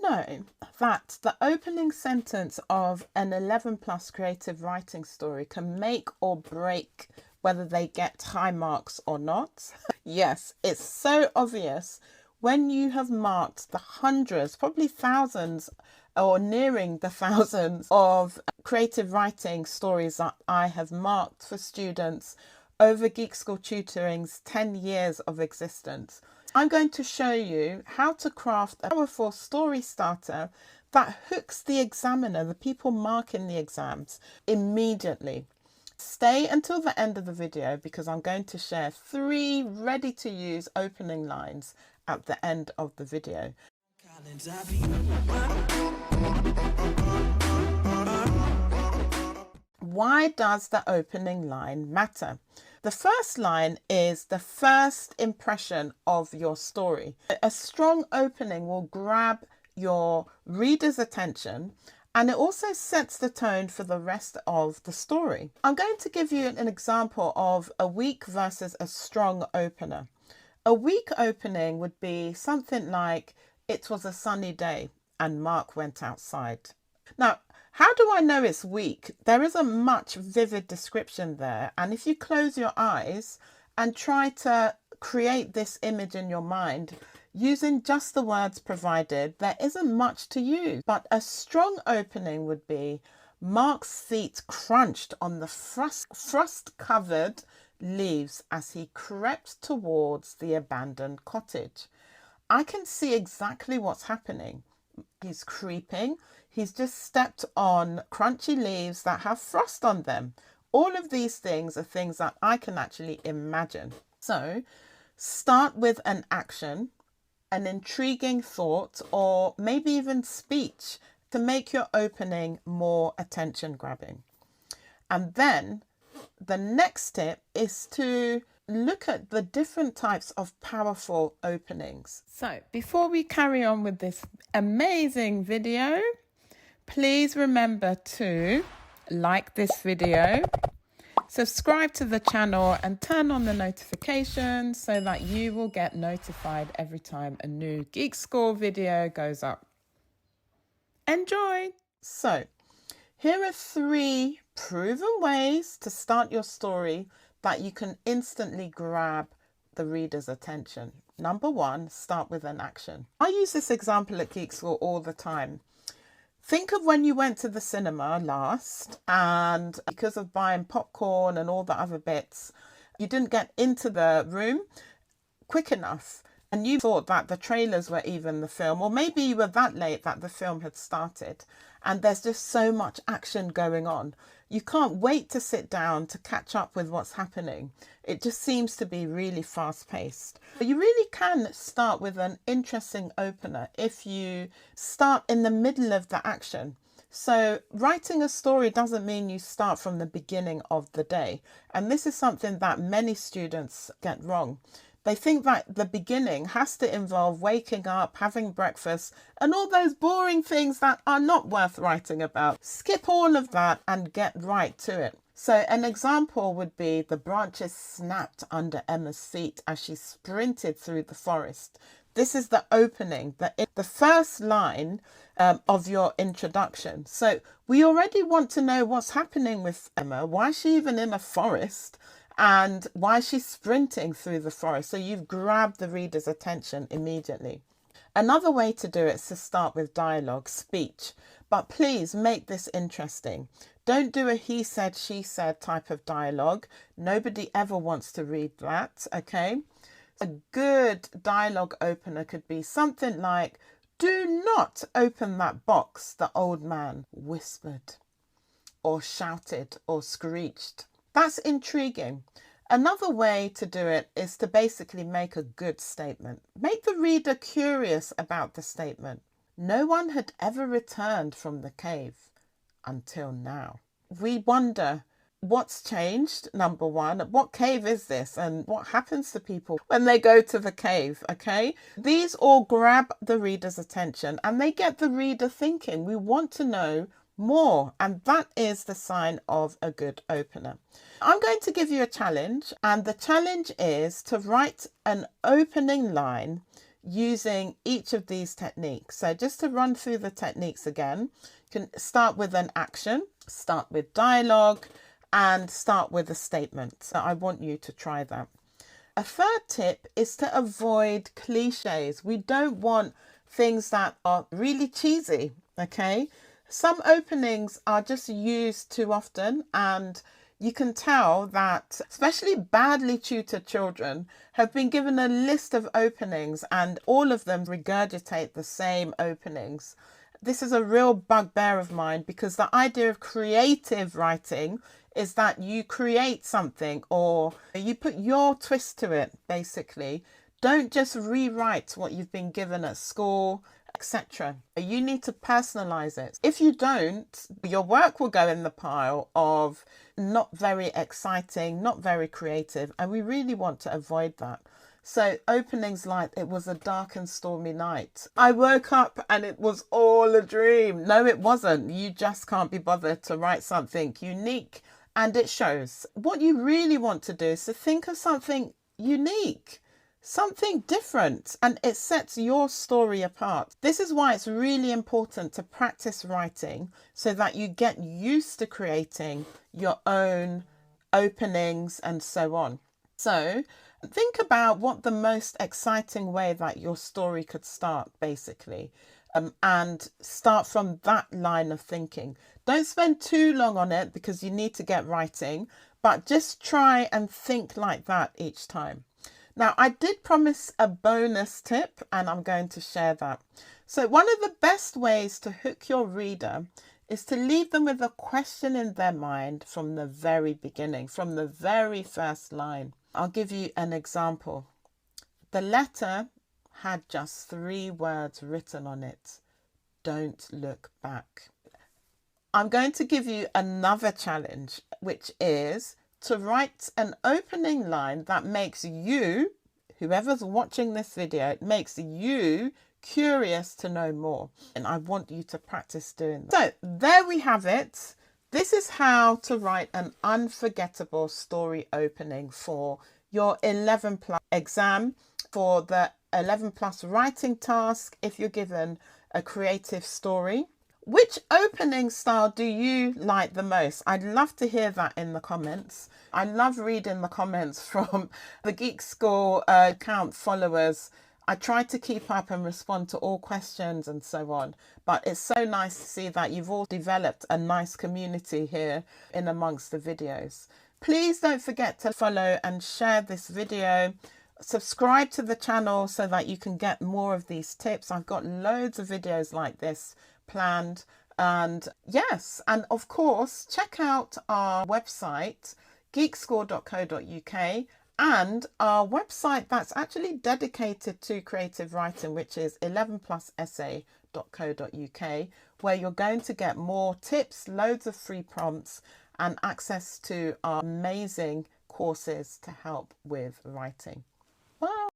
know that the opening sentence of an 11 plus creative writing story can make or break whether they get high marks or not? Yes, it's so obvious when you have marked the hundreds, probably thousands or nearing the thousands of creative writing stories that I have marked for students over Geek School Tutoring's 10 years of existence. I'm going to show you how to craft a powerful story starter that hooks the examiner, the people marking the exams, immediately. Stay until the end of the video because I'm going to share 3 ready-to-use opening lines at the end of the video. Why does the opening line matter? The first line is the first impression of your story. A strong opening will grab your reader's attention, and it also sets the tone for the rest of the story. I'm going to give you an example of a weak versus a strong opener. A weak opening would be something like, "It was a sunny day and Mark went outside." Now, how do I know it's weak? There isn't much vivid description there. And if you close your eyes and try to create this image in your mind using just the words provided, there isn't much to use. But a strong opening would be, "Mark's feet crunched on the frost-covered leaves as he crept towards the abandoned cottage." I can see exactly what's happening. He's creeping. He's just stepped on crunchy leaves that have frost on them. All of these things are things that I can actually imagine. So start with an action, an intriguing thought, or maybe even speech to make your opening more attention grabbing. And then the next tip is to look at the different types of powerful openings. So before we carry on with this amazing video, please remember to like this video, subscribe to the channel and turn on the notifications so that you will get notified every time a new Geek School video goes up. Enjoy! So here are 3 proven ways to start your story that you can instantly grab the reader's attention. Number 1, start with an action. I use this example at Geek School all the time. Think of when you went to the cinema last and because of buying popcorn and all the other bits, you didn't get into the room quick enough and you thought that the trailers were even the film, or maybe you were that late that the film had started and there's just so much action going on. You can't wait to sit down to catch up with what's happening. It just seems to be really fast paced. But you really can start with an interesting opener if you start in the middle of the action. So writing a story doesn't mean you start from the beginning of the day. And this is something that many students get wrong. They think that the beginning has to involve waking up, having breakfast, and all those boring things that are not worth writing about. Skip all of that and get right to it. So an example would be, "The branches snapped under Emma's feet as she sprinted through the forest." This is the opening, the first line of your introduction. So we already want to know what's happening with Emma. Why is she even in a forest? And why she's sprinting through the forest. So you've grabbed the reader's attention immediately. Another way to do it is to start with dialogue, speech. But please make this interesting. Don't do a he said, she said type of dialogue. Nobody ever wants to read that, okay? A good dialogue opener could be something like, "Do not open that box," the old man whispered, or shouted, or screeched. That's intriguing. Another way to do it is to basically make a good statement. Make the reader curious about the statement. "No one had ever returned from the cave until now." We wonder what's changed, number 1. What cave is this? And what happens to people when they go to the cave, okay? These all grab the reader's attention and they get the reader thinking. We want to know more, and that is the sign of a good opener. I'm going to give you a challenge, and the challenge is to write an opening line using each of these techniques. So just to run through the techniques again, you can start with an action, start with dialogue, and start with a statement. So I want you to try that. A third tip is to avoid cliches. We don't want things that are really cheesy, okay? Some openings are just used too often, and you can tell that especially badly tutored children have been given a list of openings and all of them regurgitate the same openings. This is a real bugbear of mine, because the idea of creative writing is that you create something or you put your twist to it, basically. Don't just rewrite what you've been given at school, etc. You need to personalize it. If you don't, your work will go in the pile of not very exciting, not very creative, and we really want to avoid that. So openings like, it was a dark and stormy night. I woke up and it was all a dream. No, it wasn't. You just can't be bothered to write something unique, and it shows. What you really want to do is to think of something unique, something different, and it sets your story apart. This is why it's really important to practice writing so that you get used to creating your own openings and so on. So think about what the most exciting way that your story could start, basically, and start from that line of thinking. Don't spend too long on it because you need to get writing, but just try and think like that each time. Now, I did promise a bonus tip and I'm going to share that. So one of the best ways to hook your reader is to leave them with a question in their mind from the very beginning, from the very first line. I'll give you an example. The letter had just 3 words written on it. Don't look back. I'm going to give you another challenge, which is to write an opening line that makes you, whoever's watching this video, it makes you curious to know more. And I want you to practice doing that. So there we have it. This is how to write an unforgettable story opening for your 11 plus exam, for the 11 plus writing task if you're given a creative story. Which opening style do you like the most? I'd love to hear that in the comments. I love reading the comments from the Geek School account followers. I try to keep up and respond to all questions and so on. But it's so nice to see that you've all developed a nice community here in amongst the videos. Please don't forget to follow and share this video. Subscribe to the channel so that you can get more of these tips. I've got loads of videos like this planned, and yes, and of course check out our website geekschool.co.uk and our website that's actually dedicated to creative writing, which is 11plusessay.co.uk, where you're going to get more tips, loads of free prompts, and access to our amazing courses to help with writing. Bye.